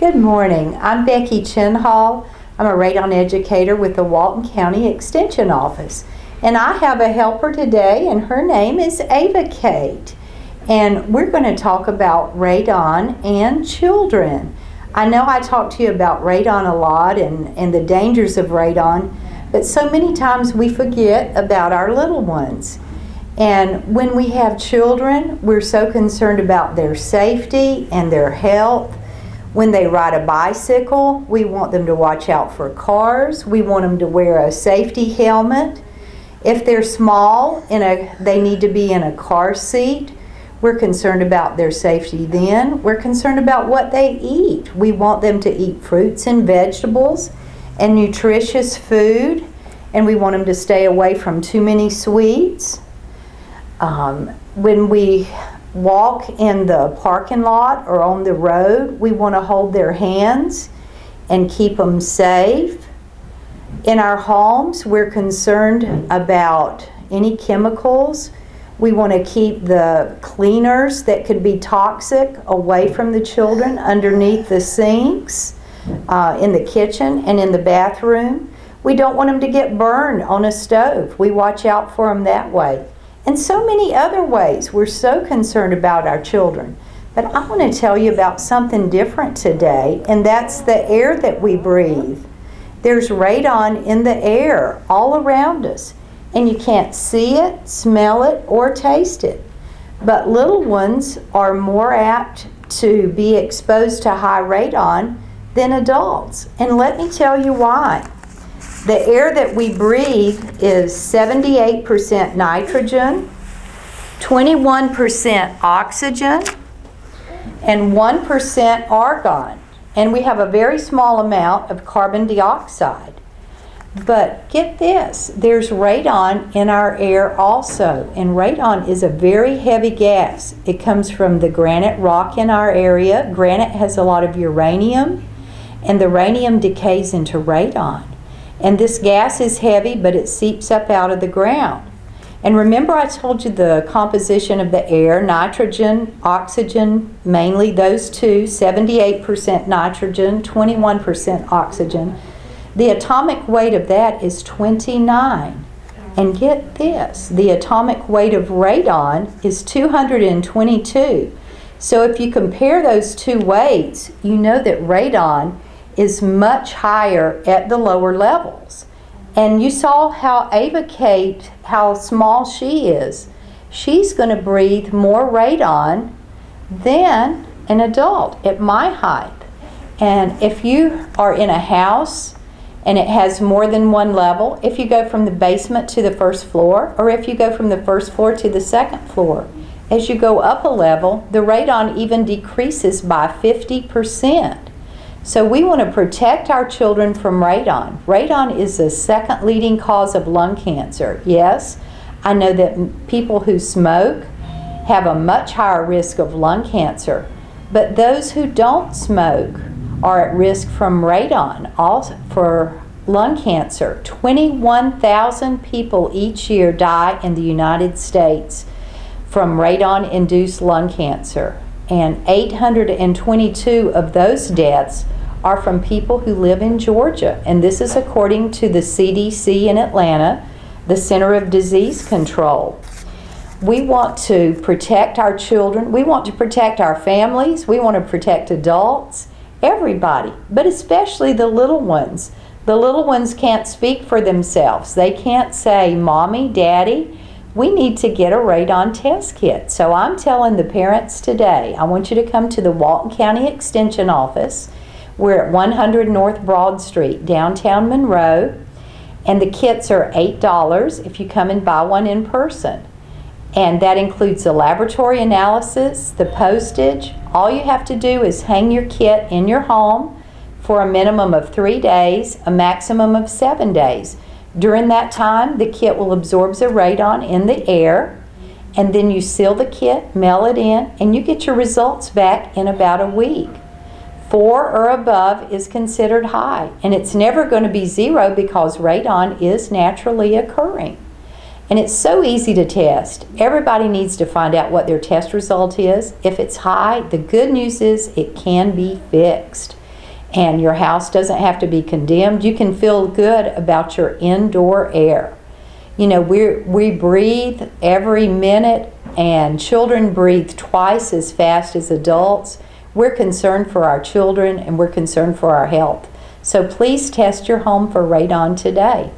Good morning. I'm Becky Chenhall. I'm a radon educator with the Walton County Extension Office. And I have a helper today, and her name is Educator. And we're going to talk about radon and children. I know I talk to you about radon a lot and the dangers of radon, but so many times we forget about our little ones. And when we have children, we're so concerned about their safety and their health. When they ride a bicycle, we want them to watch out for cars. We want them to wear a safety helmet. If they're small, they need to be in a car seat. We're concerned about their safety then. We're concerned about what they eat. We want them to eat fruits and vegetables and nutritious food, and we want them to stay away from too many sweets. When we walk in the parking lot or on the road, we want to hold their hands and keep them safe. In our homes, we're concerned about any chemicals. We want to keep the cleaners that could be toxic away from the children underneath the sinks, in the kitchen and in the bathroom. We don't want them to get burned on a stove. We watch out for them that way. And so many other ways. We're so concerned about our children. But I want to tell you about something different today, and that's the air that we breathe. There's radon in the air all around us, and you can't see it, smell it, or taste it. But little ones are more apt to be exposed to high radon than adults. And let me tell you why. The air that we breathe is 78% nitrogen, 21% oxygen, and 1% argon. And we have a very small amount of carbon dioxide. But get this, there's radon in our air also. And radon is a very heavy gas. It comes from the granite rock in our area. Granite has a lot of uranium, and the uranium decays into radon. And this gas is heavy, but it seeps up out of the ground. And remember I told you the composition of the air, nitrogen, oxygen, mainly those two, 78% nitrogen, 21% oxygen. The atomic weight of that is 29. And get this, the atomic weight of radon is 222. So if you compare those two weights, you know that radon is much higher at the lower levels. And you saw how Ava Kate, how small she is. She's going to breathe more radon than an adult at my height. And if you are in a house and it has more than one level, if you go from the basement to the first floor, or if you go from the first floor to the second floor, as you go up a level, the radon even decreases by 50%. So we want to protect our children from radon. Radon is the second leading cause of lung cancer. Yes, I know that people who smoke have a much higher risk of lung cancer, but those who don't smoke are at risk from radon also for lung cancer. 21,000 people each year die in the United States from radon-induced lung cancer. And 822 of those deaths are from people who live in Georgia. And this is according to the CDC in Atlanta, the Center of Disease Control. We want to protect our children. We want to protect our families. We want to protect adults, everybody, but especially the little ones. The little ones can't speak for themselves. They can't say, Mommy, Daddy. We need to get a radon test kit. So I'm telling the parents today, I want you to come to the Walton County Extension Office. We're at 100 North Broad Street, downtown Monroe. And the kits are $8 if you come and buy one in person. And that includes the laboratory analysis, the postage. All you have to do is hang your kit in your home for a minimum of 3 days, a maximum of 7 days. During that time, the kit will absorb the radon in the air, and then you seal the kit, mail it in, and you get your results back in about a week. 4 or above is considered high, and it's never going to be 0 because radon is naturally occurring. And it's so easy to test. Everybody needs to find out what their test result is. If it's high, the good news is it can be fixed. And your house doesn't have to be condemned. You can feel good about your indoor air. You know, we breathe every minute, and children breathe twice as fast as adults. We're concerned for our children, and we're concerned for our health. So please test your home for radon today.